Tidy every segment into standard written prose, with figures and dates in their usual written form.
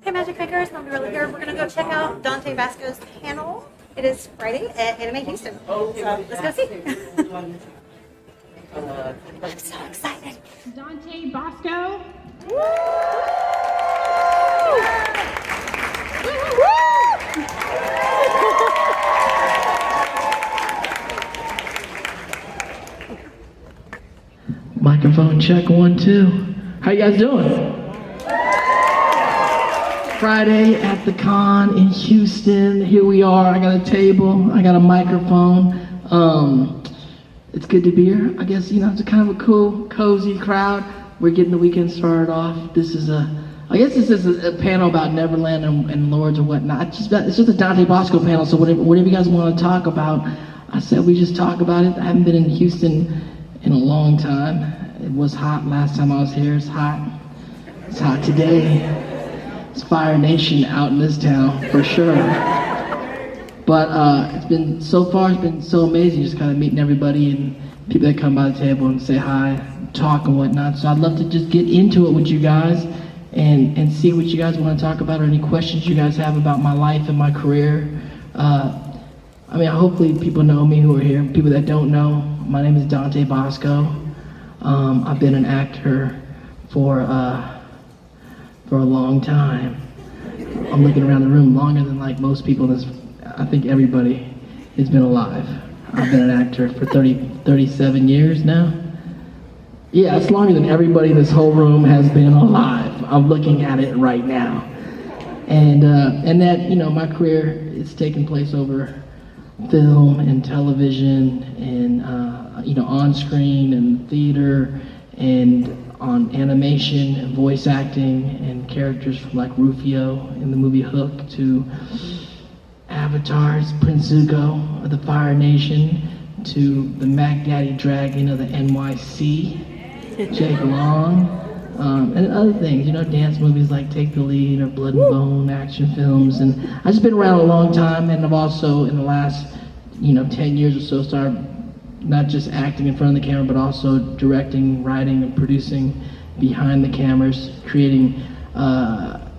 Hey Magic Makers, Mombierella here. We're gonna go check out Dante Basco's panel. It is Friday at Anime Houston. So let's go see. I'm so excited. Dante Basco. Microphone check 1, 2. How you guys doing? Friday at the con in Houston. Here we are. I got a table. I got a microphone. It's good to be here. I guess, it's a kind of a cool, cozy crowd. We're getting the weekend started off. This is I guess this is a panel about Neverland and Lords or whatnot. It's just a Dante Basco panel, so whatever you guys want to talk about, I said we just talk about it. I haven't been in Houston in a long time. It was hot last time I was here. It's hot. It's hot today. It's Fire Nation out in this town, for sure. But it's been so amazing just kind of meeting everybody and people that come by the table and say hi, talk and whatnot. So I'd love to just get into it with you guys and see what you guys want to talk about or any questions you guys have about my life and my career. Hopefully people know me who are here. People that don't know, my name is Dante Basco. I've been an actor for a long time. I'm looking around the room longer than like most people. I think everybody has been alive. I've been an actor for 37 years now. Yeah, it's longer than everybody in this whole room has been alive. I'm looking at it right now. And that, my career is taking place over film and television and, on screen and theater and on animation and voice acting and characters from like Rufio in the movie Hook to avatars, Prince Zuko of the Fire Nation to the Mac Daddy Dragon of the NYC, Jake Long, and other things, dance movies like Take the Lead or Blood and Bone, action films. And I've just been around a long time, and I've also in the last 10 years or so started not just acting in front of the camera, but also directing, writing, and producing behind the cameras, creating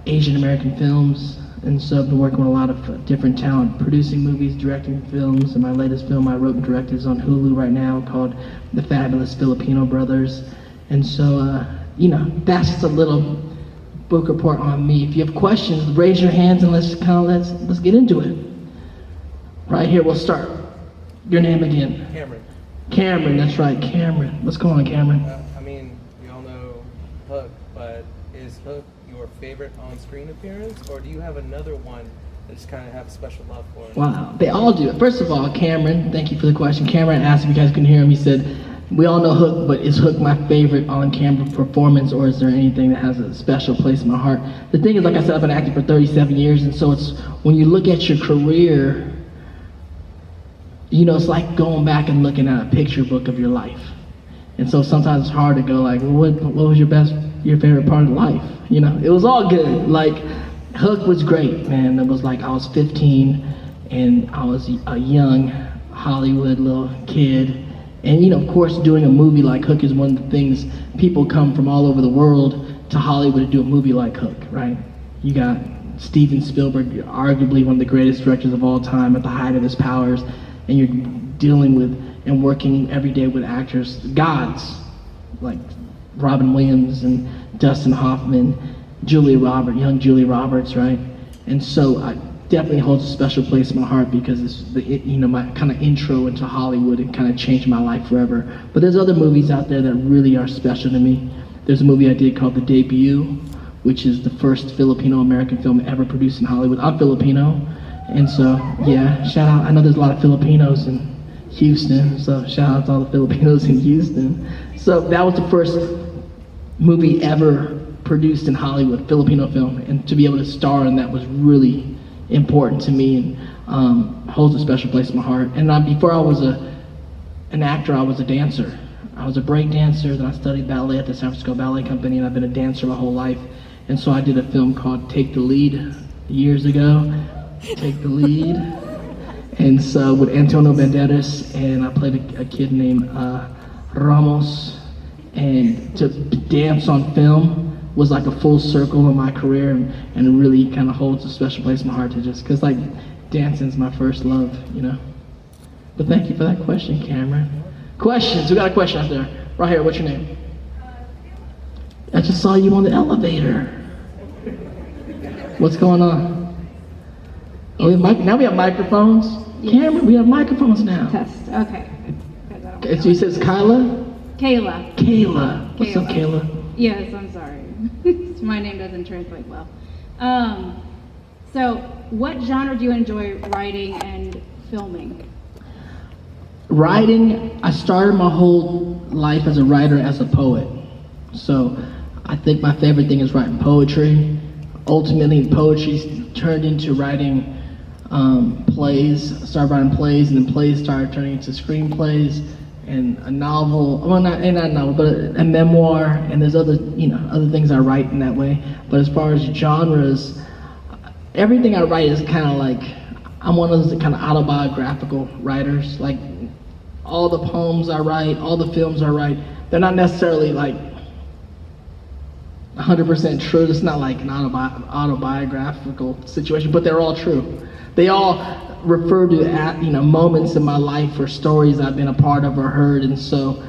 Asian American films. And so I've been working with a lot of different talent, producing movies, directing films. And my latest film I wrote and directed is on Hulu right now called The Fabulous Filipino Brothers. And so, that's just a little book report on me. If you have questions, raise your hands and let's get into it. Right here, we'll start. Your name again? Cameron. Cameron, that's right, Cameron. What's going on, Cameron? We all know Hook, but is Hook your favorite on-screen appearance, or do you have another one that just kind of have a special love for? Wow, they all do. First of all, Cameron, thank you for the question. Cameron asked if you guys can hear him. He said, we all know Hook, but is Hook my favorite on-camera performance, or is there anything that has a special place in my heart? The thing is, like I said, I've been acting for 37 years, and so it's, when you look at your career, it's like going back and looking at a picture book of your life. And so sometimes it's hard to go like, well, what was your favorite part of life? It was all good. Like, Hook was great, man. It was like I was 15 and I was a young Hollywood little kid. And of course, doing a movie like Hook is one of the things, people come from all over the world to Hollywood to do a movie like Hook, right? You got Steven Spielberg, arguably one of the greatest directors of all time at the height of his powers. And you're dealing with and working every day with actors, gods, like Robin Williams and Dustin Hoffman, young Julia Roberts, right? And so I definitely holds a special place in my heart because it's my kind of intro into Hollywood and kind of changed my life forever. But there's other movies out there that really are special to me. There's a movie I did called The Debut, which is the first Filipino American film ever produced in Hollywood. I'm Filipino. And so, yeah, shout out. I know there's a lot of Filipinos in Houston, so shout out to all the Filipinos in Houston. So that was the first movie ever produced in Hollywood, Filipino film, and to be able to star in that was really important to me and holds a special place in my heart. And before I was an actor, I was a dancer. I was a break dancer, then I studied ballet at the San Francisco Ballet Company, and I've been a dancer my whole life. And so I did a film called Take the Lead years ago. Take the Lead. And so with Antonio Banderas, and I played a kid named Ramos. And to dance on film was like a full circle in my career, and it really kind of holds a special place in my heart to just, because like dancing's my first love, you know. But thank you for that question, Cameron. Questions? We got a question out there. Right here, what's your name? I just saw you on the elevator. What's going on? Oh, now we have microphones. Cameron, we have microphones now. Test. Okay. Okay, so he says Kyla? Kayla. Kayla. What's up, Kayla? Yes, I'm sorry. My name doesn't translate well. So, what genre do you enjoy writing and filming? Writing, I started my whole life as a writer, as a poet. So I think my favorite thing is writing poetry. Ultimately, poetry turned into writing plays. I started writing plays, and then plays started turning into screenplays and a novel. Well, not a novel, but a memoir. And there's other things I write in that way. But as far as genres, everything I write is kind of like, I'm one of those kind of autobiographical writers. Like, all the poems I write, all the films I write, they're not necessarily like 100% true. It's not like an autobiographical situation, but they're all true. They all refer to moments in my life or stories I've been a part of or heard, and so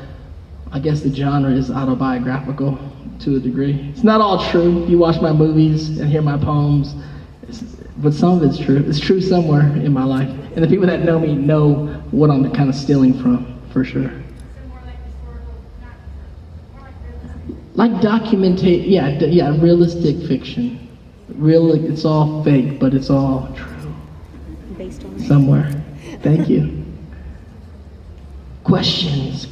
I guess the genre is autobiographical to a degree. It's not all true. If you watch my movies and hear my poems, but some of it's true. It's true somewhere in my life. And the people that know me know what I'm kind of stealing from, for sure. So more like historical, more like Like realistic fiction. It's all fake, but it's all true. Based on Somewhere. Thank you. Questions.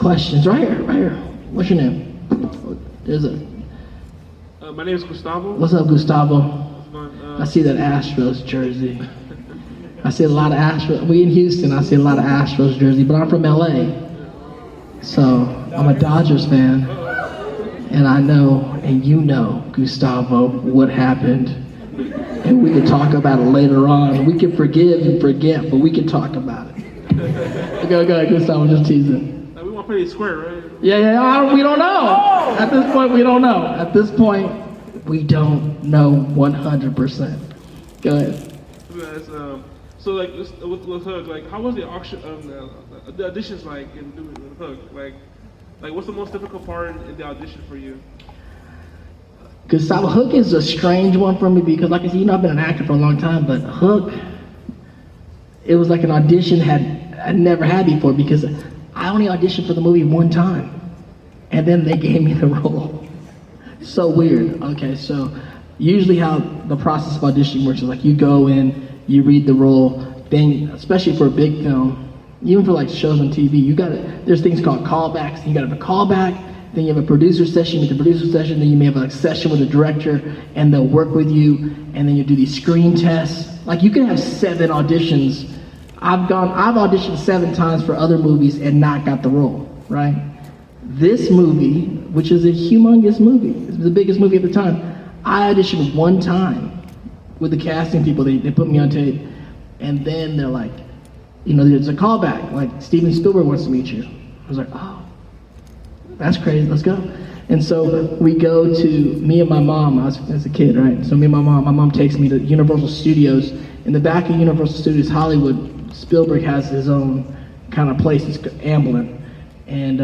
Right here. What's your name? My name is Gustavo. What's up, Gustavo? I see that Astros jersey. I see a lot of Astros. We in Houston, I see a lot of Astros jersey, but I'm from LA. So I'm a Dodgers fan. And I know, and you know, Gustavo, what happened. And we can talk about it later on. We can forgive and forget, but we can talk about it. Go ahead, Gustavo, just teasing. We want to play it square, right? Yeah, we don't know. At this point, we don't know. At this point, we don't know 100%. Go ahead. So like with Hook, like how was the auditions like in doing with Hook? Like what's the most difficult part in the audition for you? Gustavo, Hook is a strange one for me because, like I said, I've been an actor for a long time, but Hook, it was like an audition I never had before because I only auditioned for the movie one time, and then they gave me the role. So weird. Okay, so usually how the process of auditioning works is like you go in, you read the role, then especially for a big film, even for like shows on TV, there's things called callbacks. You gotta have a callback, then you have a producer session, then you may have a session with a director, and they'll work with you, and then you do these screen tests. Like you can have 7 auditions. I've auditioned 7 times for other movies and not got the role, right? This movie, which is a humongous movie, it's the biggest movie at the time, I auditioned one time with the casting people. They put me on tape, and then they're like, there's a callback, like Steven Spielberg wants to meet you. I was like, oh, that's crazy, let's go. And so we go to, me and my mom, I was as a kid, right? So me and my mom takes me to Universal Studios. In the back of Universal Studios Hollywood, Spielberg has his own kind of place, it's Amblin. And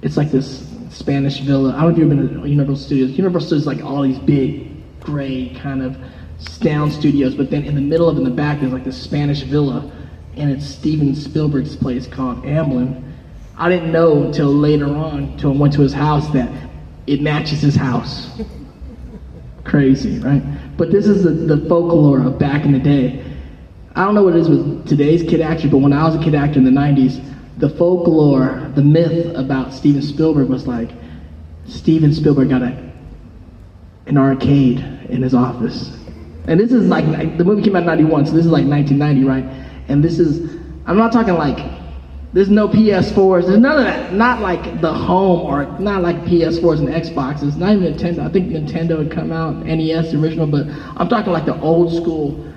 it's like this Spanish villa. I don't know if you've been to Universal Studios. Universal Studios is like all these big, gray kind of sound studios, but then in the back, there's like this Spanish villa, and it's Steven Spielberg's place called Amblin. I didn't know until later on, until I went to his house, that it matches his house. Crazy, right? But this is the folklore of back in the day. I don't know what it is with today's kid actor, but when I was a kid actor in the 90s, the folklore, the myth about Steven Spielberg was like, Steven Spielberg got an arcade in his office. And this is like, the movie came out in 91, so this is like 1990, right? And this is, I'm not talking like, there's no PS4s, there's none of that. Not like the home, or not like PS4s and Xboxes, not even Nintendo. I think Nintendo had come out, NES, the original, but I'm talking like the old school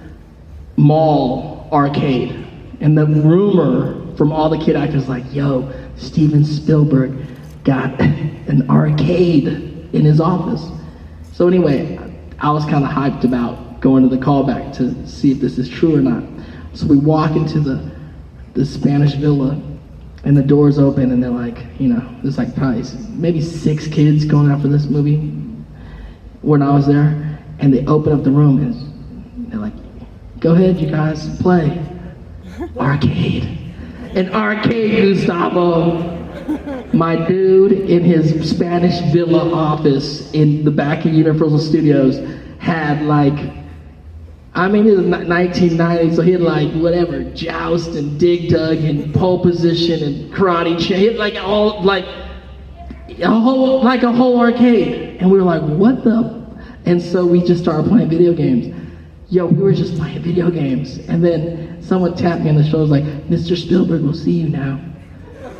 mall arcade. And the rumor from all the kid actors like, yo, Steven Spielberg got an arcade in his office. So anyway, I was kind of hyped about going to the callback to see if this is true or not. So we walk into the Spanish villa, and the doors open, and they're like, you know, there's like probably maybe 6 kids going out for this movie when I was there, and they open up the room, and they're like, go ahead, you guys, play. Arcade. An arcade, Gustavo. My dude in his Spanish villa office in the back of Universal Studios had like, I mean, it was 1990, so he had like whatever, Joust and Dig Dug and Pole Position and Karate Chop. He had like all, like a whole arcade. And we were like, what the? And so we just started playing video games. Yo, we were just playing video games. And then someone tapped me on the shoulder, was like, Mr. Spielberg will see you now.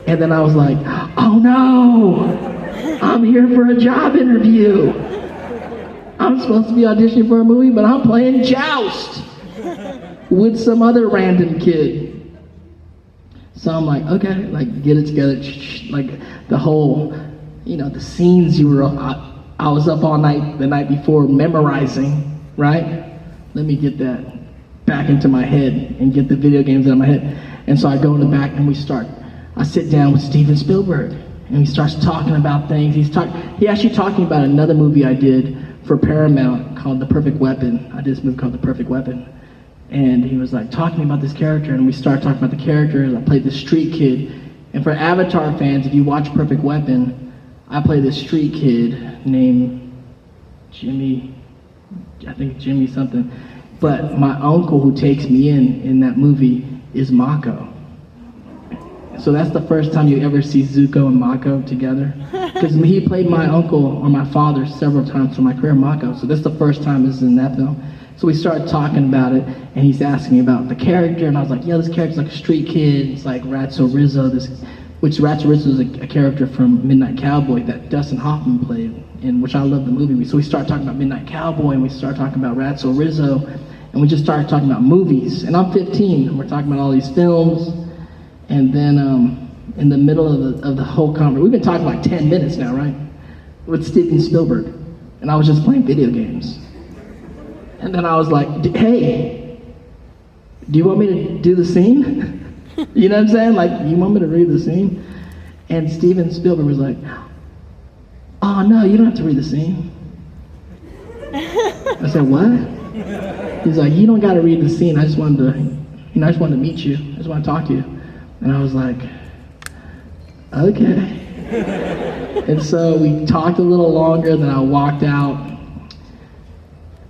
And then I was like, oh no, I'm here for a job interview. I'm supposed to be auditioning for a movie, but I'm playing Joust with some other random kid. So I'm like, okay, like get it together. Like the whole, you know, the scenes you were, I was up all night the night before memorizing, right? Let me get that back into my head and get the video games out of my head. And so I go in the back and I sit down with Steven Spielberg and he starts talking about things. He actually talking about another movie I did for Paramount called The Perfect Weapon. I did this movie called The Perfect Weapon. And he was like talking about this character, and we started talking about the characters. I played this street kid. And for Avatar fans, if you watch Perfect Weapon, I played this street kid named Jimmy, I think Jimmy something. But my uncle who takes me in that movie is Mako. So that's the first time you ever see Zuko and Mako together. Because he played my uncle or my father several times for my career, Mako. So this is the first time this is in that film. So we started talking about it, and he's asking me about the character, and I was like, yeah, this character's like a street kid. It's like Ratso Rizzo, which Ratso Rizzo is a character from Midnight Cowboy that Dustin Hoffman played, and which I love the movie. So we started talking about Midnight Cowboy, and we started talking about Ratso Rizzo, and we just started talking about movies. And I'm 15, and we're talking about all these films. And then in the middle of the whole conversation, we've been talking like 10 minutes now, right? With Steven Spielberg. And I was just playing video games. And then I was like, hey, do you want me to do the scene? You know what I'm saying? Like, you want me to read the scene? And Steven Spielberg was like, oh no, you don't have to read the scene. I said, what? He's like, you don't got to read the scene. I just wanted to meet you. I just want to talk to you. And I was like, okay. And so we talked a little longer, then I walked out.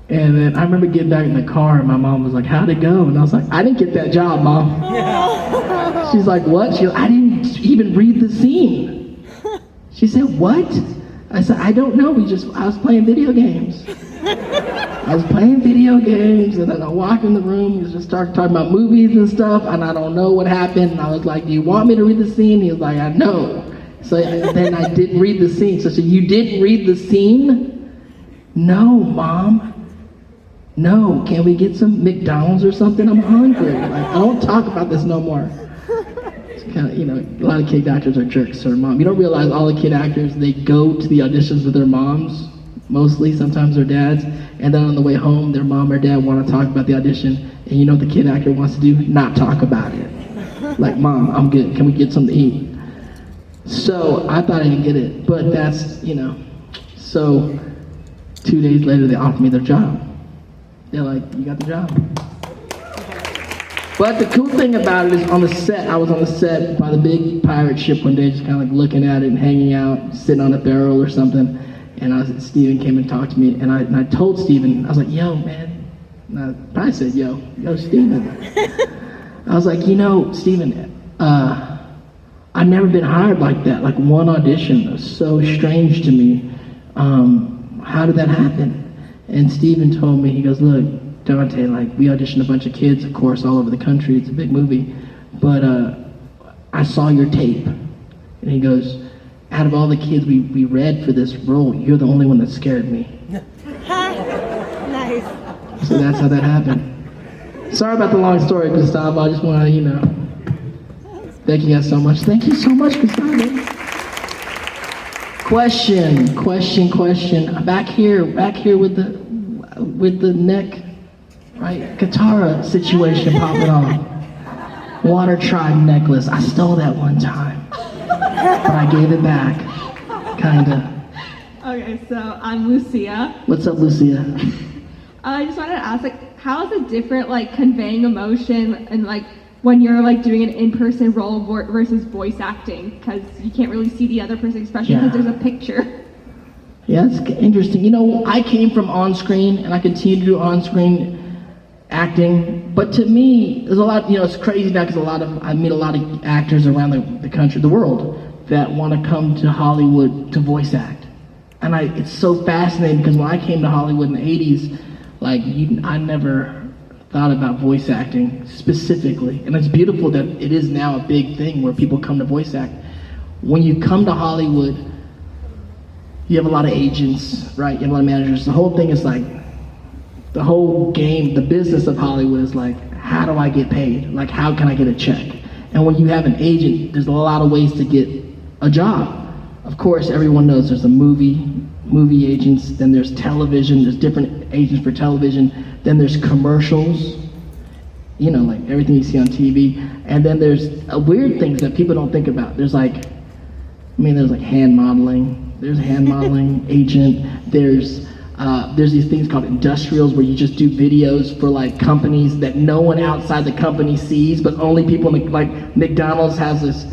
And then I remember getting back in the car, and my mom was like, how'd it go? And I was like, I didn't get that job, Mom. She's like, what? She goes, I didn't even read the scene. She said, what? I said, I don't know, I was playing video games. I was playing video games, and then I walked in the room, and just started talking about movies and stuff, and I don't know what happened. And I was like, do you want me to read the scene? He was like, I know. So then I didn't read the scene. So I said, you didn't read the scene? No, Mom. No, can we get some McDonald's or something? I'm hungry. Like, I don't talk about this no more. It's kind of, you know, a lot of kid actors are jerks to their mom. You don't realize all the kid actors, they go to the auditions with their moms, mostly, sometimes their dads, and then on the way home, their mom or dad want to talk about the audition, and you know what the kid actor wants to do? Not talk about it. Like, Mom, I'm good. Can we get something to eat? So I thought I didn't get it, but that's, you know. So 2 days later, they offered me their job. They're like, you got the job. But the cool thing about it is on the set, I was on the set by the big pirate ship one day, just kind of like looking at it and hanging out, sitting on a barrel or something. And Steven came and talked to me, and I told Steven, I was like, yo, man. And I probably said, yo, Steven. I was like, you know, Steven, I've never been hired like that. Like one audition was so strange to me. How did that happen? And Steven told me, he goes, look, Dante, like we auditioned a bunch of kids, of course, all over the country. It's a big movie. But I saw your tape. And he goes, out of all the kids we read for this role, you're the only one that scared me. Nice. So that's how that happened. Sorry about the long story, Gustavo. I just want to, you know, thank you guys so much. Thank you so much, Gustavo. Question. Back here with the neck, right? Katara situation popping off. Water tribe necklace. I stole that one time, but I gave it back, kinda. Okay, so I'm Lucia. What's up, Lucia? I just wanted to ask, like, how is it different, like, conveying emotion and, like, when you're, like, doing an in-person role versus voice acting? Because you can't really see the other person, especially because there's a picture. Yeah, it's interesting. You know, I came from on-screen, and I continue to do on-screen acting. But to me, there's a lot, you know, it's crazy now because I meet a lot of actors around the country, the world, that want to come to Hollywood to voice act. And it's so fascinating because when I came to Hollywood in the 80s, like, I never thought about voice acting specifically. And it's beautiful that it is now a big thing where people come to voice act. When you come to Hollywood, you have a lot of agents, right? You have a lot of managers. The whole thing is like, the whole game, the business of Hollywood is like, how do I get paid? Like, how can I get a check? And when you have an agent, there's a lot of ways to get a job. Of course, everyone knows there's a movie agents, then there's television, there's different agents for television, then there's commercials, you know, like everything you see on TV, and then there's weird things that people don't think about. There's like hand modeling, there's a hand modeling agent, there's these things called industrials where you just do videos for like companies that no one outside the company sees, but only people like McDonald's has this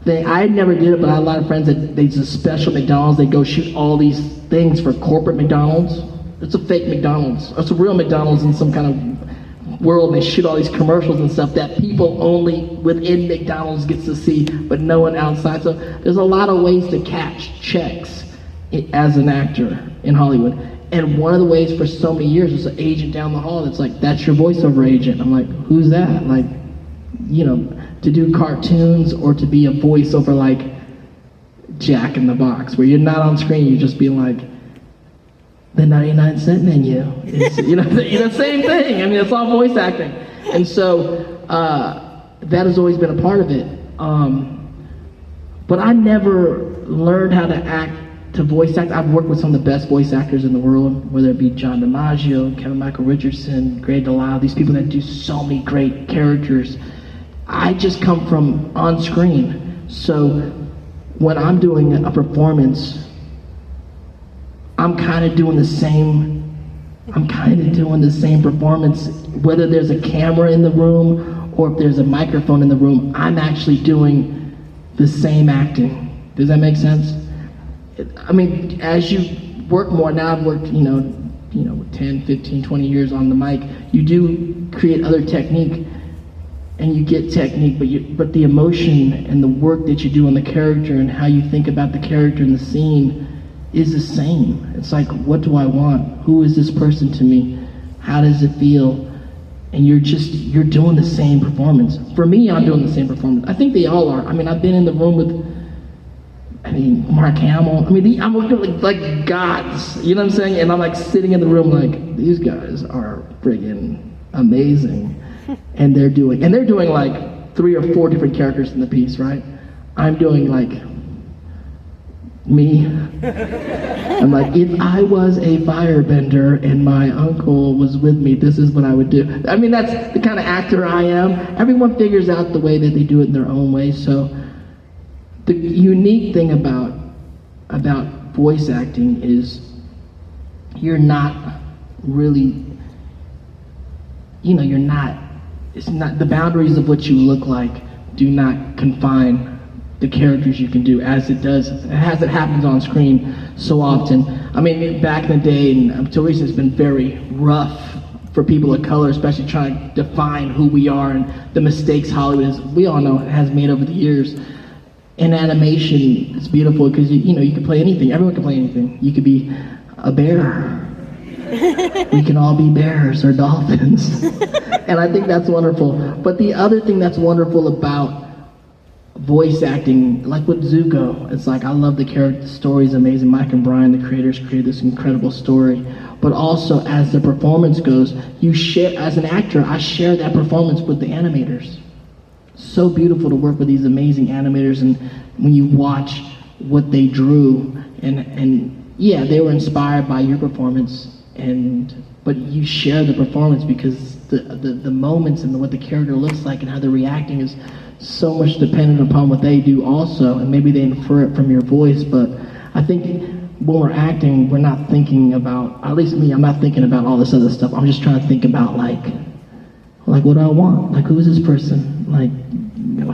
thing. I never did it, but I had a lot of friends that they do special McDonald's. They go shoot all these things for corporate McDonald's. It's a fake McDonald's. It's a real McDonald's in some kind of world. And they shoot all these commercials and stuff that people only within McDonald's gets to see, but no one outside. So there's a lot of ways to catch checks as an actor in Hollywood. And one of the ways for so many years was an agent down the hall that's like, that's your voiceover agent. I'm like, who's that? Like, you know, to do cartoons or to be a voiceover like Jack in the Box, where you're not on screen, you're just being like, the 99-cent menu. It's, you know, same thing. I mean, it's all voice acting. And so that has always been a part of it. But I never learned how to voice act. I've worked with some of the best voice actors in the world, whether it be John DiMaggio, Kevin Michael Richardson, Greg Delisle, these people that do so many great characters. I just come from on screen. So when I'm doing a performance, I'm kind of doing the same performance, whether there's a camera in the room or if there's a microphone in the room. I'm actually doing the same acting. Does that make sense? I mean, as you work more, now I've worked, 10, 15, 20 years on the mic, you do create other technique and you get technique, but the emotion and the work that you do on the character and how you think about the character and the scene is the same. It's like, what do I want? Who is this person to me? How does it feel? And you're doing the same performance. For me, I'm doing the same performance. I think they all are. I mean, I've been in the room with, Mark Hamill. I'm working like gods, you know what I'm saying? And I'm like sitting in the room like, these guys are friggin' amazing. And they're doing like 3 or 4 different characters in the piece, right? I'm doing like me. I'm like, if I was a firebender and my uncle was with me, this is what I would do. I mean, that's the kind of actor I am. Everyone figures out the way that they do it in their own way. So the unique thing about voice acting is you're not really, it's not, the boundaries of what you look like do not confine the characters you can do as it happens on screen so often. I mean, back in the day and until recently, it's been very rough for people of color, especially trying to define who we are and the mistakes Hollywood we all know has made over the years. In animation, it's beautiful because you can play anything. Everyone can play anything. You could be a bear. We can all be bears or dolphins. And I think that's wonderful. But the other thing that's wonderful about voice acting, like with Zuko, it's like I love the character, the story is amazing. Mike and Brian, the creators, created this incredible story. But also, as the performance goes, you share, as an actor, I share that performance with the animators. So beautiful to work with these amazing animators, and when you watch what they drew, and yeah, they were inspired by your performance, but you share the performance because the moments and what the character looks like and how they're reacting is so much dependent upon what they do also, and maybe they infer it from your voice, but I think when we're acting, we're not thinking about, at least me, I'm not thinking about all this other stuff. I'm just trying to think about like what do I want? Like, who is this person? Like,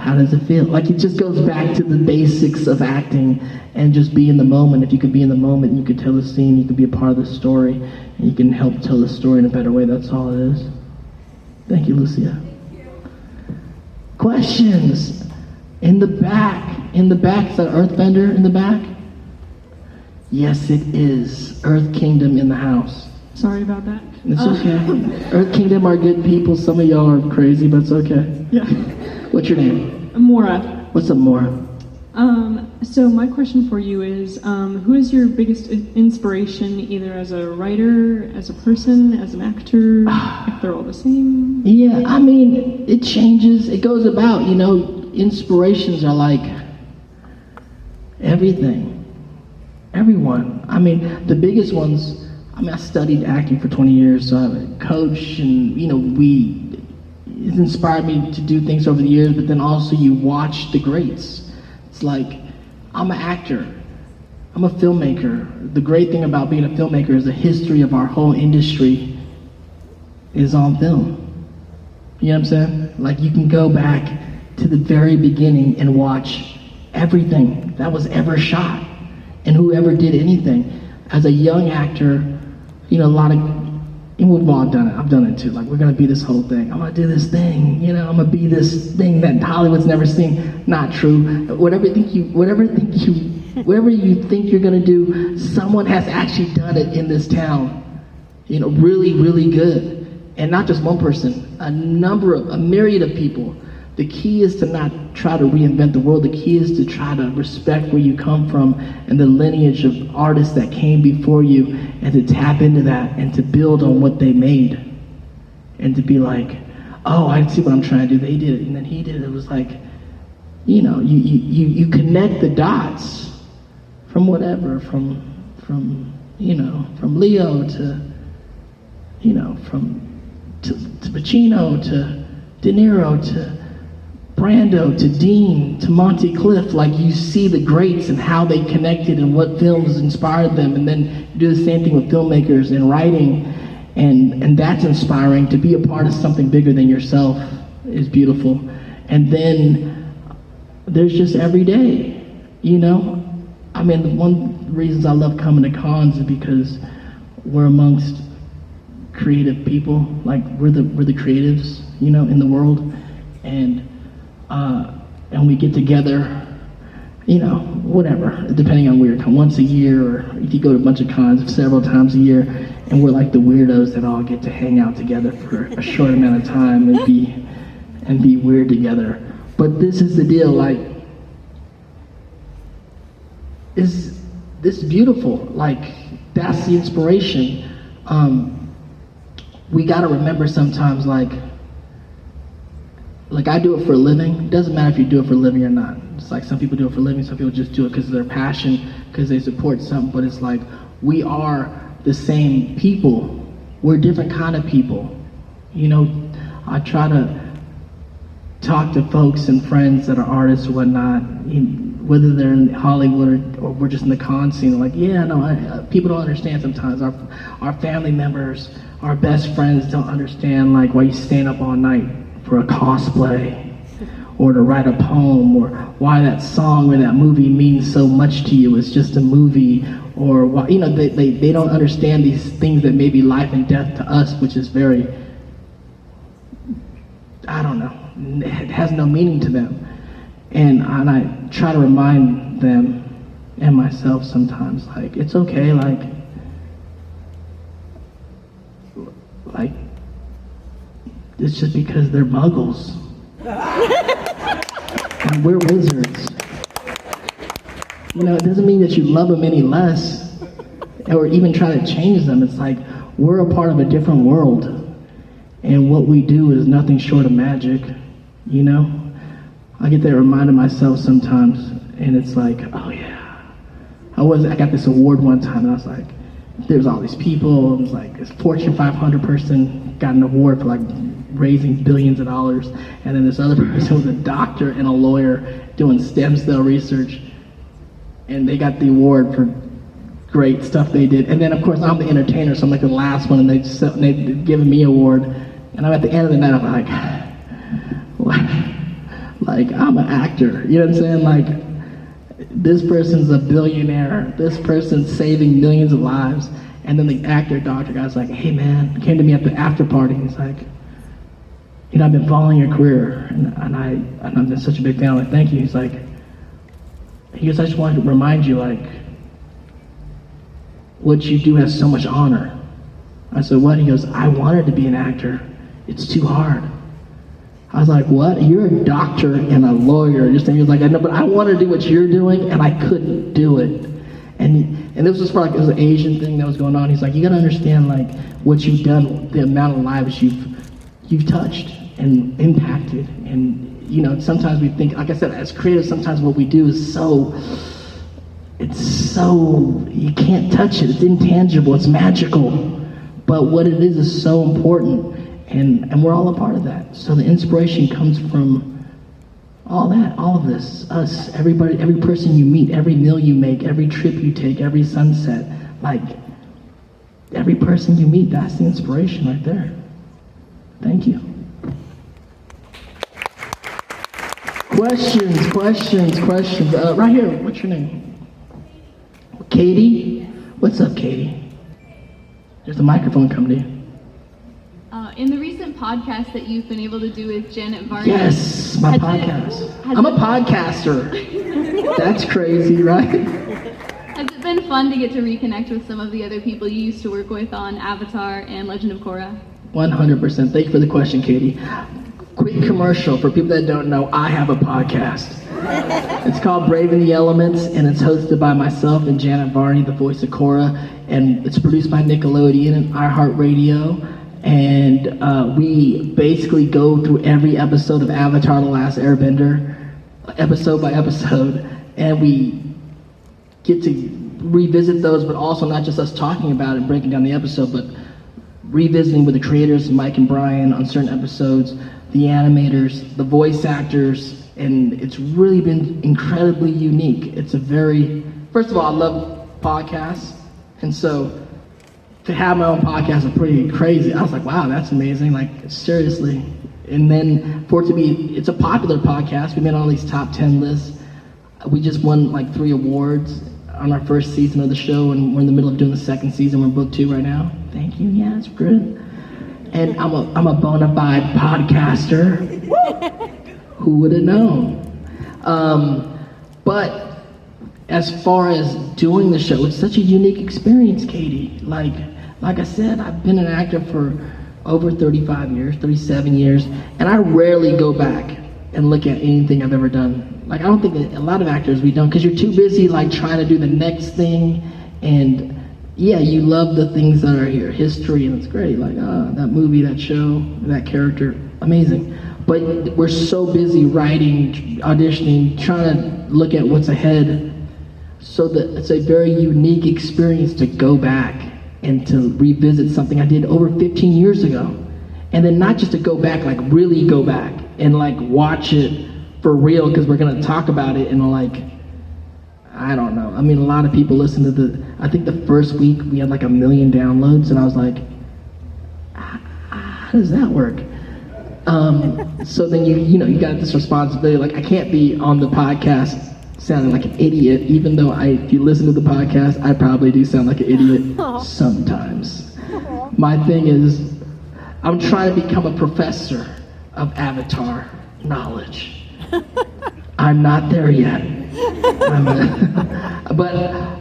how does it feel? Like, it just goes back to the basics of acting and just be in the moment. If you could be in the moment, you could tell the scene, you could be a part of the story, and you can help tell the story in a better way. That's all it is. Thank you, Lucia. Questions? In the back, is that Earthbender in the back? Yes, it is. Earth Kingdom in the house. Sorry about that. It's okay. Earth Kingdom are good people. Some of y'all are crazy, but it's okay. Yeah. What's your name? Mora. What's up, Mora? So my question for you is, who is your biggest inspiration, either as a writer, as a person, as an actor, if they're all the same? Yeah, I mean, it changes. It goes about, inspirations are like everything. Everyone. I mean, the biggest ones, I studied acting for 20 years, so I'm a coach, and, it's inspired me to do things over the years, but then also you watch the greats. It's like, I'm an actor. I'm a filmmaker. The great thing about being a filmmaker is the history of our whole industry is on film. You know what I'm saying? Like, you can go back to the very beginning and watch everything that was ever shot and whoever did anything. As a young actor, a lot of, and we've all done it. I've done it too. Like, we're gonna be this whole thing. I'm gonna do this thing. I'm gonna be this thing that Hollywood's never seen. Not true. Whatever you think you're gonna do, someone has actually done it in this town. Really, really good. And not just one person. A myriad of people. The key is to not try to reinvent the world. The key is to try to respect where you come from and the lineage of artists that came before you, and to tap into that and to build on what they made. And to be like, oh, I see what I'm trying to do. They did it, and then he did it. It was like, you connect the dots from whatever, from Leo to Pacino to De Niro to Brando to Dean to Monty Cliff. Like, you see the greats and how they connected and what films inspired them, and then you do the same thing with filmmakers and writing, and that's inspiring. To be a part of something bigger than yourself is beautiful. And then there's just every day, one of the reasons I love coming to cons is because we're amongst creative people. Like, we're the creatives, in the world, and we get together, whatever, depending on where you're coming, once a year, or if you go to a bunch of cons several times a year, and we're like the weirdos that all get to hang out together for a short amount of time and be weird together. But this is the deal, like, is this beautiful? Like, that's the inspiration. We gotta remember sometimes, like I do it for a living. It doesn't matter if you do it for a living or not. It's like, some people do it for a living, some people just do it because of their passion, because they support something, but it's like, we are the same people. We're different kind of people. I try to talk to folks and friends that are artists or whatnot, whether they're in Hollywood or we're just in the con scene. Like, people don't understand sometimes. Our family members, our best friends don't understand, like, why you stand up all night for a cosplay, or to write a poem, or why that song or that movie means so much to you. It's just a movie, or why, they don't understand these things that may be life and death to us, which is very, I don't know, it has no meaning to them. And I try to remind them and myself sometimes, like, it's okay, like it's just because they're muggles. And we're wizards. It doesn't mean that you love them any less, or even try to change them. It's like, we're a part of a different world, and what we do is nothing short of magic. I get that reminded myself sometimes, and it's like, oh yeah, I got this award one time, and I was like, there's all these people, it was like this Fortune 500 person got an award for like raising billions of dollars, and then this other person was a doctor and a lawyer doing stem cell research, and they got the award for great stuff they did. And then of course I'm the entertainer, so I'm like the last one, and they've given me an award, and I'm at the end of the night, I'm like I'm an actor, you know what I'm saying? Like, this person's a billionaire, this person's saving millions of lives, and then the actor doctor guy's like, hey man, came to me at the after party, he's like, you know, I've been following your career, and I'm just such a big fan. I'm like, thank you. He's like, I just wanted to remind you, like, what you do has so much honor. I said, what? He goes, I wanted to be an actor. It's too hard. I was like, what? You're a doctor and a lawyer. He was like, I know, but I want to do what you're doing, and I couldn't do it. And this was like, it was an Asian thing that was going on. He's like, you got to understand, like, what you've done, the amount of lives you've touched and impacted. And, you know, sometimes we think, like I said, as creatives, sometimes what we do is you can't touch it. It's intangible. It's magical. But what it is so important. And we're all a part of that. So the inspiration comes from all that, all of this, us, everybody, every person you meet, every meal you make, every trip you take, every sunset. Like, every person you meet, that's the inspiration right there. Thank you. Questions. Right here, what's your name? Katie? What's up, Katie? There's a microphone coming to you. In the recent podcast that you've been able to do with Janet Varney. Yes, my podcast. I'm a podcaster. That's crazy, right? Has it been fun to get to reconnect with some of the other people you used to work with on Avatar and Legend of Korra? 100%. Thank you for the question, Katie. Quick commercial for people that don't know, I have a podcast. It's called Braving the Elements, and it's hosted by myself and Janet Varney, the voice of Korra, and it's produced by Nickelodeon and iHeartRadio. And we basically go through every episode of Avatar: The Last Airbender, episode by episode, and we get to revisit those, but also not just us talking about it, breaking down the episode, but revisiting with the creators, Mike and Brian, on certain episodes, the animators, the voice actors, and it's really been incredibly unique. It's first of all, I love podcasts, and so to have my own podcast is pretty crazy. I was like, wow, that's amazing, like, seriously. And then for it to be, it's a popular podcast. We made all these top 10 lists. We just won like 3 awards on our first season of the show, and we're in the middle of doing the second season. We're in book 2 right now. Thank you, yeah, it's good. And I'm a bona fide podcaster. Who would have known? But as far as doing the show, it's such a unique experience, Katie. Like I said, I've been an actor for over 35 years, 37 years, and I rarely go back and look at anything I've ever done. Like, I don't think that a lot of actors, we don't, because you're too busy, like, trying to do the next thing, and yeah, you love the things that are here, history, and it's great, like, that movie, that show, that character, amazing. But we're so busy writing, auditioning, trying to look at what's ahead, so that it's a very unique experience to go back and to revisit something I did over 15 years ago. And then not just to go back, like really go back and like watch it for real, because we're gonna talk about it and like, I don't know. I mean, a lot of people listen to I think the first week we had like 1 million downloads, and I was like, how does that work? So then you got this responsibility, like I can't be on the podcast sounding like an idiot, even though if you listen to the podcast, I probably do sound like an idiot sometimes. My thing is, I'm trying to become a professor of Avatar knowledge. I'm not there yet. But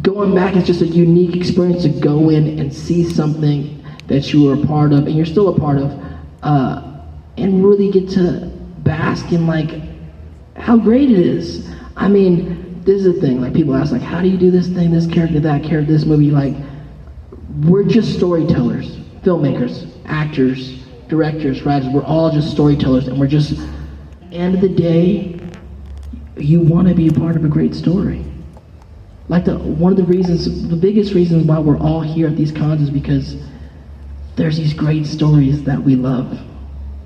going back is just a unique experience to go in and see something that you were a part of, and you're still a part of, and really get to bask in like how great it is. I mean, this is the thing, like people ask like, how do you do this thing, this character, that character, this movie? Like, we're just storytellers, filmmakers, actors, directors, writers. We're all just storytellers, and we're just, end of the day, you want to be a part of a great story. like one of the reasons, the biggest reasons why we're all here at these cons is because there's these great stories that we love.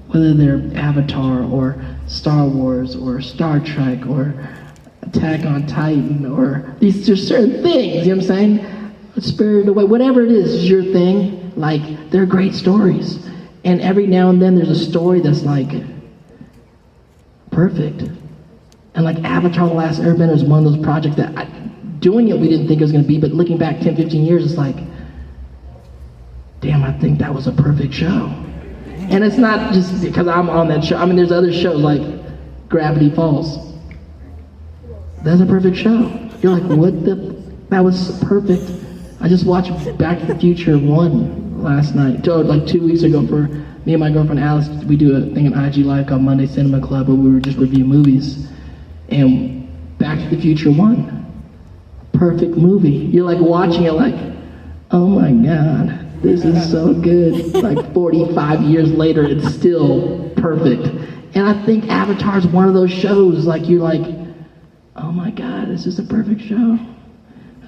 Whether they're Avatar or Star Wars or Star Trek or Attack on Titan or there's certain things, you know what I'm saying? Spirited Away, whatever it is your thing, like, they're great stories. And every now and then there's a story that's like perfect. And like Avatar: The Last Airbender is one of those projects that doing it we didn't think it was going to be, but looking back 10, 15 years, it's like, damn, I think that was a perfect show. And it's not just because I'm on that show. I mean, there's other shows like Gravity Falls. That's a perfect show. You're like, what the? That was perfect. I just watched Back to the Future 1 last night, like 2 weeks ago for me and my girlfriend Alice. We do a thing on IG Live called Monday Cinema Club where we were just review movies. And Back to the Future 1, perfect movie. You're like watching it like, oh my God. This is so good. Like 45 years later, it's still perfect. And I think Avatar is one of those shows, like you're like, oh my God, this is a perfect show.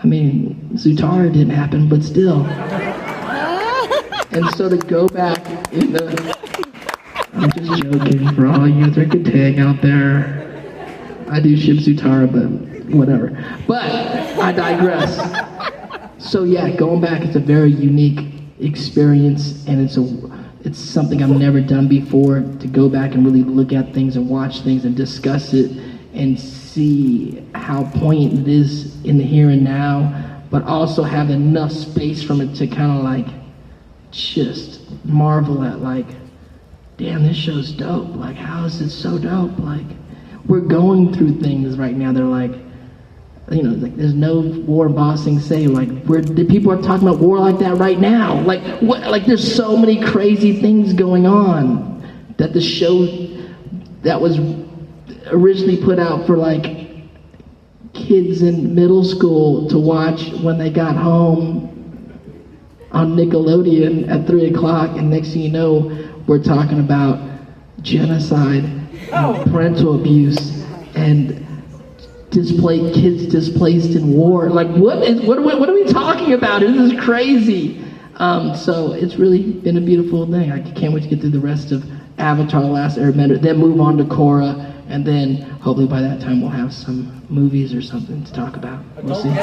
I mean, Zutara didn't happen, but still. And so to go back in the, I'm just joking for all you drinking Tang out there. I do ship Zutara, but whatever. But I digress. So yeah, going back, it's a very unique experience, and it's something I've never done before, to go back and really look at things and watch things and discuss it and see how poignant it is in the here and now, but also have enough space from it to kind of like just marvel at, like, damn, this show's dope. Like, how is it so dope? Like, we're going through things right now. They're like, you know, like, there's no war bossing say, like, the people are talking about war like that right now. Like, what? Like, there's so many crazy things going on that the show that was originally put out for like kids in middle school to watch when they got home on Nickelodeon at 3 o'clock, and next thing you know, we're talking about genocide and parental abuse and kids displaced in war. Like, what are we talking about? This is crazy. So it's really been a beautiful thing. I can't wait to get through the rest of Avatar: The Last Airbender, then move on to Korra, and then hopefully by that time we'll have some movies or something to talk about. We'll see.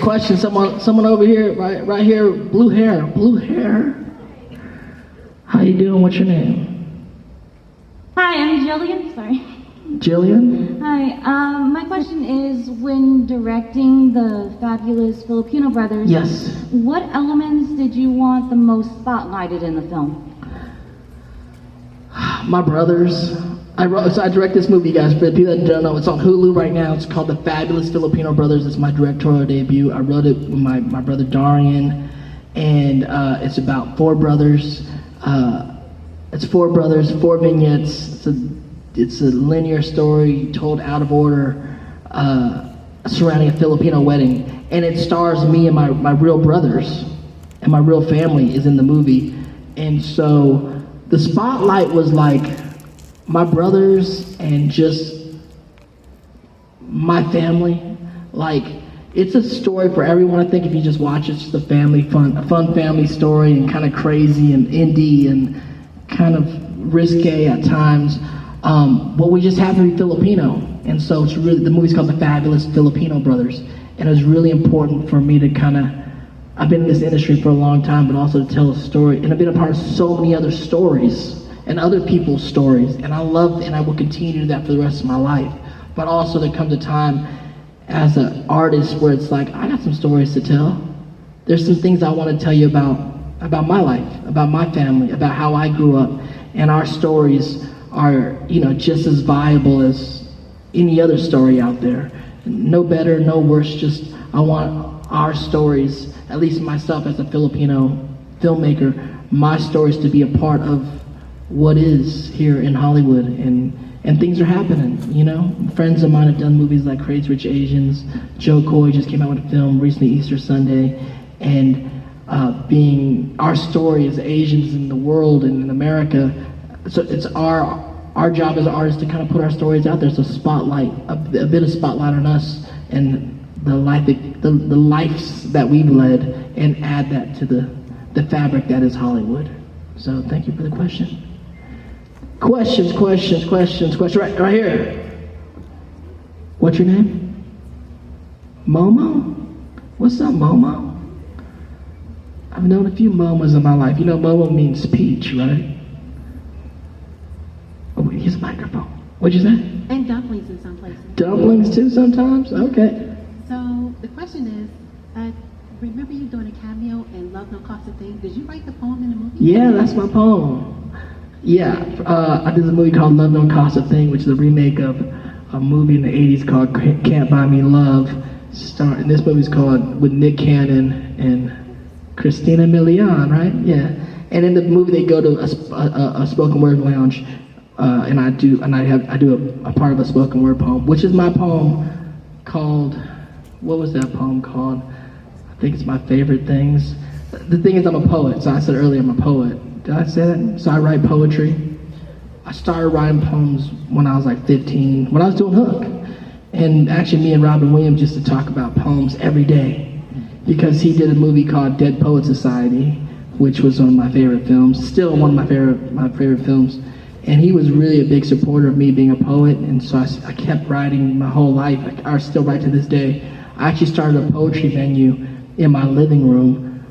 Questions. Someone over here, right here, blue hair. How you doing? What's your name? Hi, I'm Jillian. Sorry. Jillian? Hi. My question is, when directing the fabulous Filipino brothers, yes, what elements did you want the most spotlighted in the film? My brothers. I direct this movie, guys. For the people that don't know, it's on Hulu right now. It's called The Fabulous Filipino Brothers. It's my directorial debut. I wrote it with my brother Darian, and it's about four brothers. It's four brothers, four vignettes. It's a linear story told out of order surrounding a Filipino wedding. And it stars me and my real brothers, and my real family is in the movie. And so the spotlight was like my brothers and just my family. Like, it's a story for everyone. I think if you just watch it, it's just a fun family story, and kind of crazy and indie and kind of risque at times. But we just happen to be Filipino, and so it's really, the movie's called The Fabulous Filipino Brothers, and it was really important for me to kind of, I've been in this industry for a long time, but also to tell a story, and I've been a part of so many other stories and other people's stories, and I love, and I will continue to do that for the rest of my life. But also there comes a time as an artist where it's like, I got some stories to tell. There's some things I want to tell you about my life, about my family, about how I grew up, and our stories are, you know, just as viable as any other story out there. No better, no worse, just I want our stories, at least myself as a Filipino filmmaker, my stories to be a part of what is here in Hollywood, and things are happening, you know? Friends of mine have done movies like Crazy Rich Asians. Joe Coy just came out with a film recently, Easter Sunday, and being our story as Asians in the world and in America, so it's our our job as artists to kind of put our stories out there, so spotlight, a bit of spotlight on us and the lives that we've led, and add that to the fabric that is Hollywood. So thank you for the question. Questions. Right here. What's your name? Momo? What's up, Momo? I've known a few Momos in my life. You know, Momo means peach, right? Oh, wait, here's a microphone. What'd you say? And dumplings in some places. Dumplings too sometimes? Okay. So the question is, remember you doing a cameo in Love No Cost a Thing? Did you write the poem in the movie? Yeah, that's my poem. Yeah, I did a movie called Love Don't Cost a Thing, which is a remake of a movie in the 80s called Can't Buy Me Love. And this movie's called with Nick Cannon and Christina Milian, right? Yeah. And in the movie they go to a spoken word lounge, and I do a part of a spoken word poem, which is my poem called, what was that poem called? I think it's My Favorite Things. The thing is, I'm a poet, so I said earlier I'm a poet. Did I say that? So I write poetry. I started writing poems when I was like 15, when I was doing Hook. And actually me and Robin Williams used to talk about poems every day, because he did a movie called Dead Poet Society, which was one of my favorite films, still one of my favorite films. And he was really a big supporter of me being a poet, and so I kept writing my whole life. I still write to this day. I actually started a poetry venue in my living room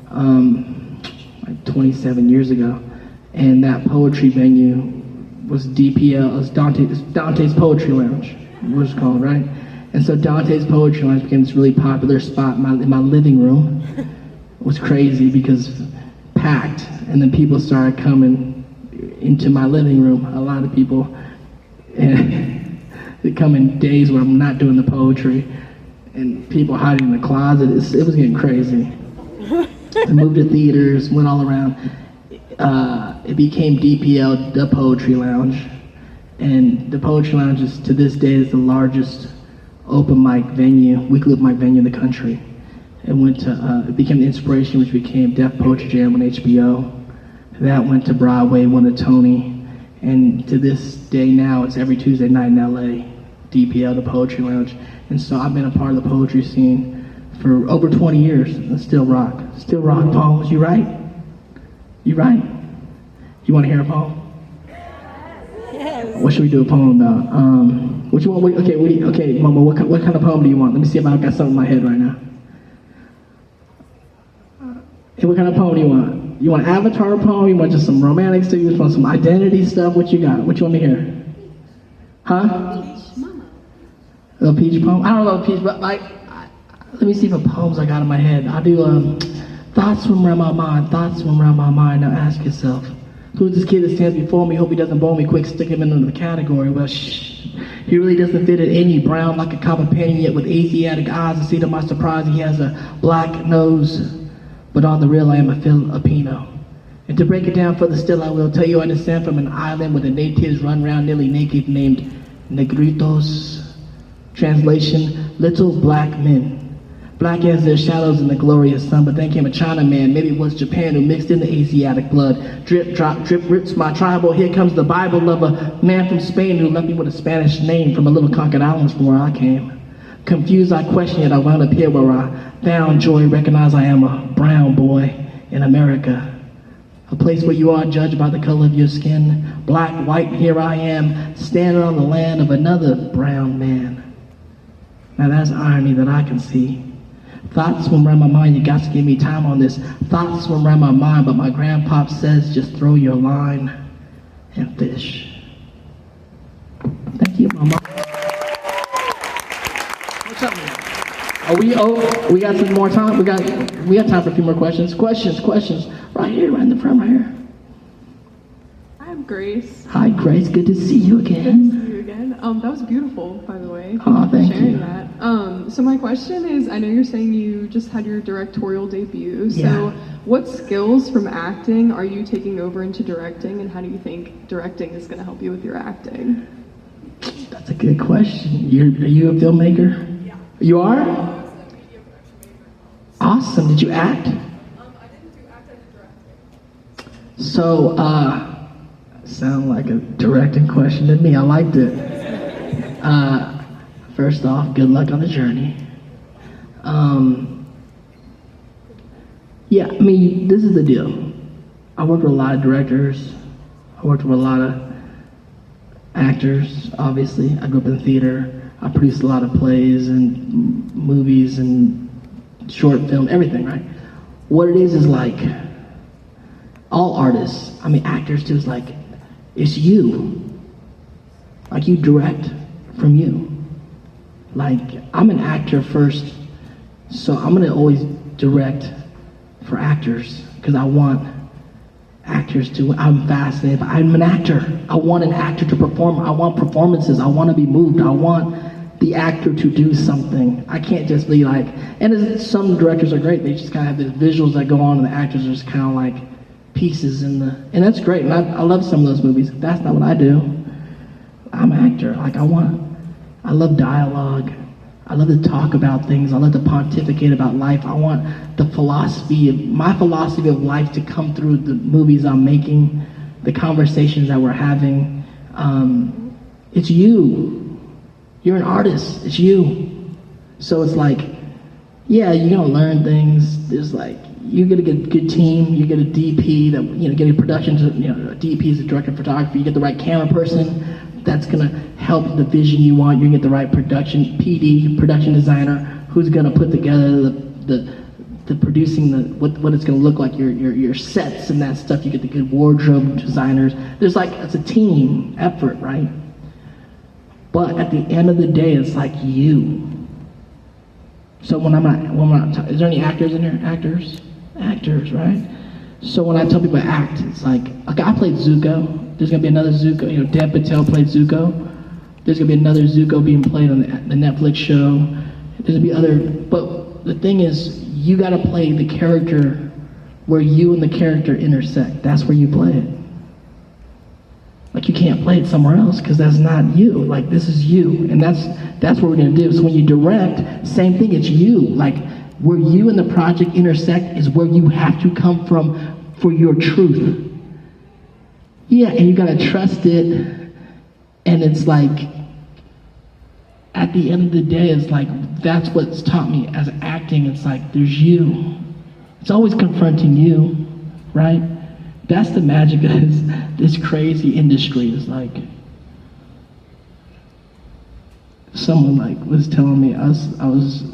like 27 years ago, and that poetry venue was DPL, it was Dante's Poetry Lounge, what it's called, right? And so Dante's Poetry Lounge became this really popular spot in my living room. It was crazy because packed, and then people started coming into my living room, a lot of people, and they come in days where I'm not doing the poetry, and people hiding in the closet. It was getting crazy. I moved to theaters, went all around. It became DPL, the Poetry Lounge, and the Poetry Lounge is, to this day, is the largest open mic venue, weekly open mic venue in the country. It became the Inspiration, which became Def Poetry Jam on HBO. That went to Broadway, won a Tony, and to this day now, it's every Tuesday night in LA, DPL, the Poetry Lounge. And so I've been a part of the poetry scene for over 20 years, and still rock poems. You write? You write? You want to hear a poem? Yes. What should we do a poem about? What you want? Okay, Mama, what kind of poem do you want? Let me see if I've got something in my head right now. Hey, what kind of poem do you want? You want an Avatar poem? You want just some romantic stuff? You want some identity stuff? What you got? What you want me to hear? Huh? Peach, Mama. A little peach poem? I don't know peach, but let me see what poems I got in my head. I'll do thoughts swim around my mind, thoughts swim around my mind. Now ask yourself, who's this kid that stands before me? Hope he doesn't bore me quick, stick him into the category. Well, shh. He really doesn't fit in any, brown like a copper penny, yet with Asiatic eyes. And see to my surprise, he has a black nose. But on the real, I am a Filipino. And to break it down further still, I will tell you I descend from an island where the natives run around nearly naked, named Negritos. Translation, little black men. Black as their shadows in the glorious sun, but then came a Chinaman, maybe it was Japan, who mixed in the Asiatic blood. Drip, drop, drip, rips my tribal. Here comes the Bible lover, man from Spain who left me with a Spanish name from a little conquered islands from where I came. Confused, I question it, I wound up here where I found joy, recognize I am a brown boy in America. A place where you are judged by the color of your skin. Black, white, here I am, standing on the land of another brown man. Now that's irony that I can see. Thoughts swim around my mind, you got to give me time on this. Thoughts swim around my mind, but my grandpop says just throw your line and fish. Thank you, Mama. What's up, man? We got some more time? We got time for a few more questions. Questions. Right here, right in the front, right here. I'm Grace. Hi, Grace. Good to see you again. Good to see you again. That was beautiful, by the way. Oh, thank sharing you. That. So my question is, I know you're saying you just had your directorial debut. So Yeah. what skills from acting are you taking over into directing, and how do you think directing is going to help you with your acting? That's a good question. Are you a filmmaker? Yeah. You are? Awesome. Did you act? I didn't do act, I did directing. So, Sound like a directing question to me. I liked it. First off, good luck on the journey. Yeah, I mean, this is the deal. I worked with a lot of directors. I worked with a lot of actors, obviously. I grew up in theater. I produced a lot of plays and movies and short film, everything, right? What it is like, all artists, I mean actors too, is like, it's you. Like you direct from you. Like, I'm an actor first, so I'm gonna always direct for actors, because I want actors to, I'm fascinated, I'm an actor. I want an actor to perform, I want performances, I want to be moved, I want the actor to do something. I can't just be like, and some directors are great, they just kind of have the visuals that go on and the actors are just kind of like pieces in the, and that's great, and I love some of those movies. That's not what I do. I'm an actor, like I love dialogue. I love to talk about things. I love to pontificate about life. I want my philosophy of life to come through the movies I'm making, the conversations that we're having. It's you. You're an artist. It's you. So it's like, yeah, you're gonna learn things. There's like, you get a good team. You get a DP that, get a production. A DP is a director of photography. You get the right camera person that's gonna help the vision you want. You get the right production designer, who's gonna put together the producing what it's gonna look like, your sets and that stuff. You get the good wardrobe designers. There's like, it's a team effort, right? But at the end of the day, it's like you. So when I'm not, is there any actors in here? Actors, right? So when I tell people to act, it's like, okay, I played Zuko. There's gonna be another Zuko. Dev Patel played Zuko. There's gonna be another Zuko being played on the Netflix show. There's gonna be other, but the thing is, you gotta play the character where you and the character intersect. That's where you play it. Like, you can't play it somewhere else, because that's not you. Like, this is you, and that's what we're gonna do. So when you direct, same thing, it's you. Like, where you and the project intersect is where you have to come from for your truth. Yeah, and you gotta trust it, and it's like, at the end of the day, it's like, that's what's taught me as acting. It's like, there's you. It's always confronting you, right? That's the magic of this crazy industry. It's like, someone like was telling me, I was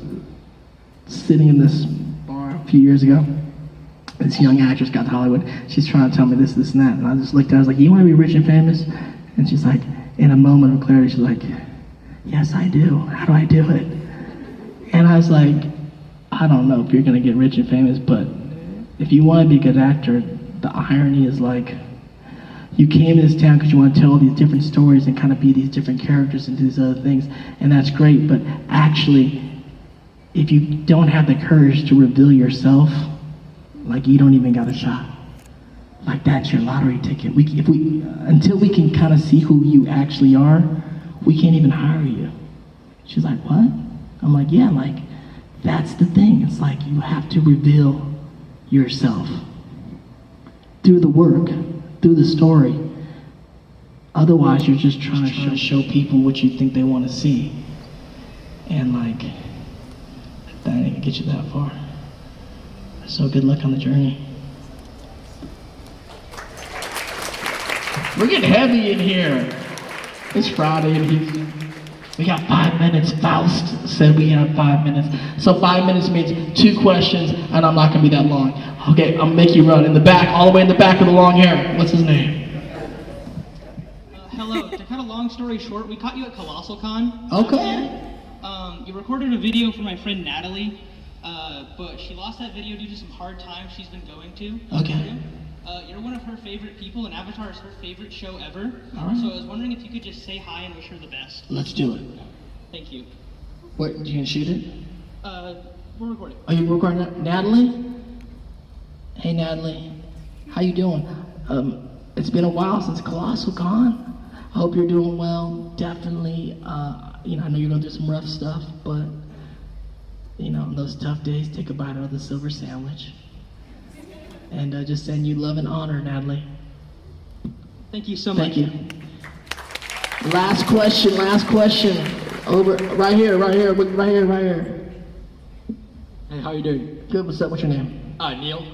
sitting in this bar a few years ago. This young actress got to Hollywood. She's trying to tell me this, and that. And I just looked at her, I was like, you want to be rich and famous? And she's like, in a moment of clarity, she's like, yes, I do. How do I do it? And I was like, I don't know if you're going to get rich and famous, but if you want to be a good actor, the irony is like, you came to this town because you want to tell these different stories and kind of be these different characters and do these other things, and that's great, but actually, if you don't have the courage to reveal yourself, like, you don't even got a shot. Like, that's your lottery ticket. Until we can kind of see who you actually are, we can't even hire you. She's like, what? I'm like, yeah, like, that's the thing. It's like, you have to reveal yourself through the work, through the story. Otherwise, you're just trying to show people what you think they want to see. And like, that ain't gonna get you that far. So good luck on the journey. We're getting heavy in here. It's Friday and we got 5 minutes. Faust said we have 5 minutes. So 5 minutes means 2 questions, and I'm not gonna be that long. Okay, I'll make you run in the back, all the way in the back with the long hair. What's his name? Hello. To cut a long story short, we caught you at Colossal Con. Okay. You recorded a video for my friend Natalie, but she lost that video due to some hard times she's been going to. Okay. You're one of her favorite people, and Avatar is her favorite show ever. All right. So I was wondering if you could just say hi and wish her the best. Let's do it. Thank you. What, you gonna shoot it? We're recording. Are you recording that? Natalie? Hey Natalie, how you doing? It's been a while since Colossal Con. I hope you're doing well. Definitely, I know you're going through some rough stuff, but, on those tough days, take a bite out of the silver sandwich. And just send you love and honor, Natalie. Thank you so much. Thank you. Last question. Over, right here. Hey, how you doing? Good, what's up, what's your name? Neil.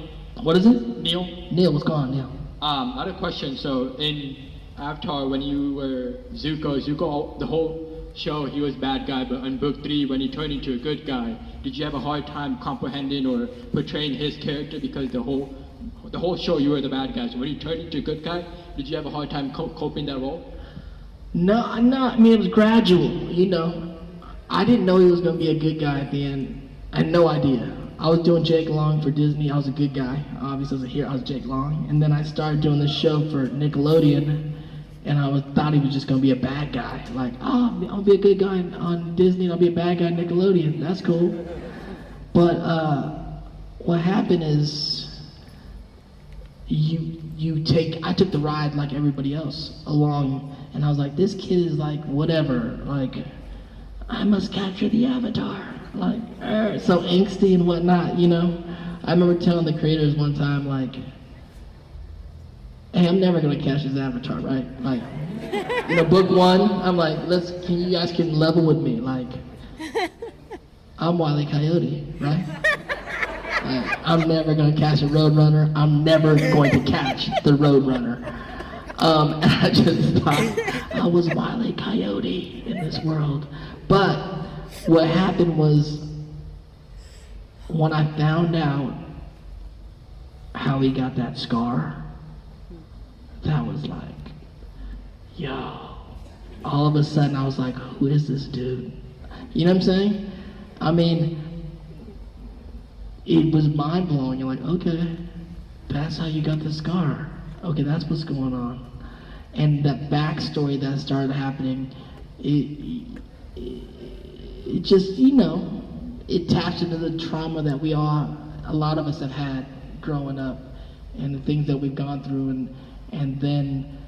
What is it? Neil. Neil, what's going on, Neil? I had a question. So in Avatar, when you were Zuko, the whole show, he was bad guy, but in book 3, when he turned into a good guy, did you have a hard time comprehending or portraying his character? Because the whole show, you were the bad guy. So when he turned into a good guy, did you have a hard time coping that role? No, I mean, it was gradual, you know. I didn't know he was going to be a good guy at the end. I had no idea. I was doing Jake Long for Disney. I was a good guy. Obviously, as a hero, I was Jake Long. And then I started doing this show for Nickelodeon, and I thought he was just going to be a bad guy. Like, I'll be a good guy on Disney, and I'll be a bad guy on Nickelodeon. That's cool. But what happened is I took the ride like everybody else along, and I was like, this kid is like, whatever. Like, I must capture the Avatar. Like, so angsty and whatnot, you know. I remember telling the creators one time, like, hey, I'm never gonna catch this Avatar, right? Like, you know, book 1, I'm like, you guys can level with me, like, I'm Wile E. Coyote, right? Like, I'm never gonna catch a Roadrunner. I'm never going to catch the Roadrunner. And I just thought I was Wile E. Coyote in this world, but what happened was, when I found out how he got that scar, that was like, yo. All of a sudden I was like, who is this dude? You know what I'm saying? I mean, it was mind-blowing. You're like, okay, that's how you got the scar. Okay, that's what's going on. And that backstory that started happening, it just, you know, it taps into the trauma that a lot of us have had growing up, and the things that we've gone through, and then,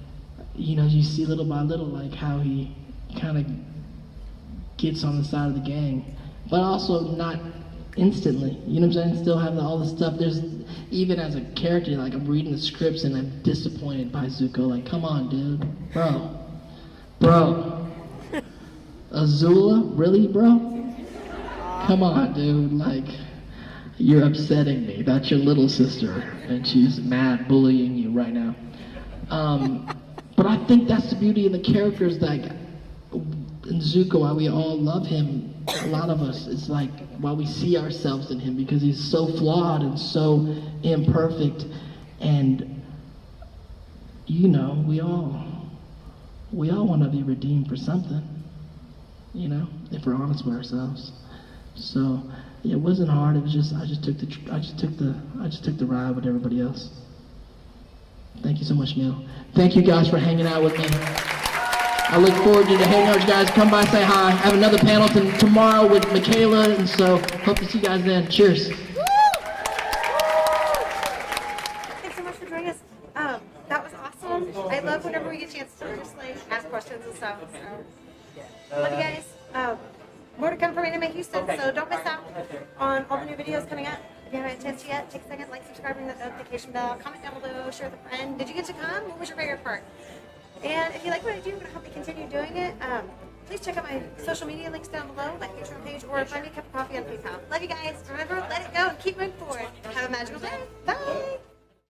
you know, you see little by little, like, how he kind of gets on the side of the gang, but also not instantly, you know what I'm saying? Still have all the stuff. There's, even as a character, like, I'm reading the scripts and I'm disappointed by Zuko, like, come on, dude, bro. Azula? Really, bro? Come on, dude, like, you're upsetting me. That's your little sister, and she's mad bullying you right now. But I think that's the beauty of the characters, like, in Zuko, why we all love him, a lot of us. It's like, why we see ourselves in him, because he's so flawed and so imperfect, and, you know, we all want to be redeemed for something. You know, if we're honest with ourselves. So it wasn't hard. It was just I just took the ride with everybody else. Thank you so much, Neil. Thank you guys for hanging out with me. I look forward to the hangouts, guys. Come by, say hi. I have another panel tomorrow with Michaela, and so hope to see you guys then. Cheers. Thanks so much for joining us. That was awesome. I love whenever we get a chance to just like ask questions and stuff. So. Love you guys. More to come from Anime Houston, so don't miss out on all the new videos coming up. If you haven't had a chance yet, take a second, like, subscribe, ring that notification bell, comment down below, share with a friend. Did you get to come? What was your favorite part? And if you like what I do, I'm going to help you continue doing it. Please check out my social media links down below, my Patreon page, or find me a cup of coffee on PayPal. Love you guys. Remember, let it go and keep moving forward. Have a magical day. Bye.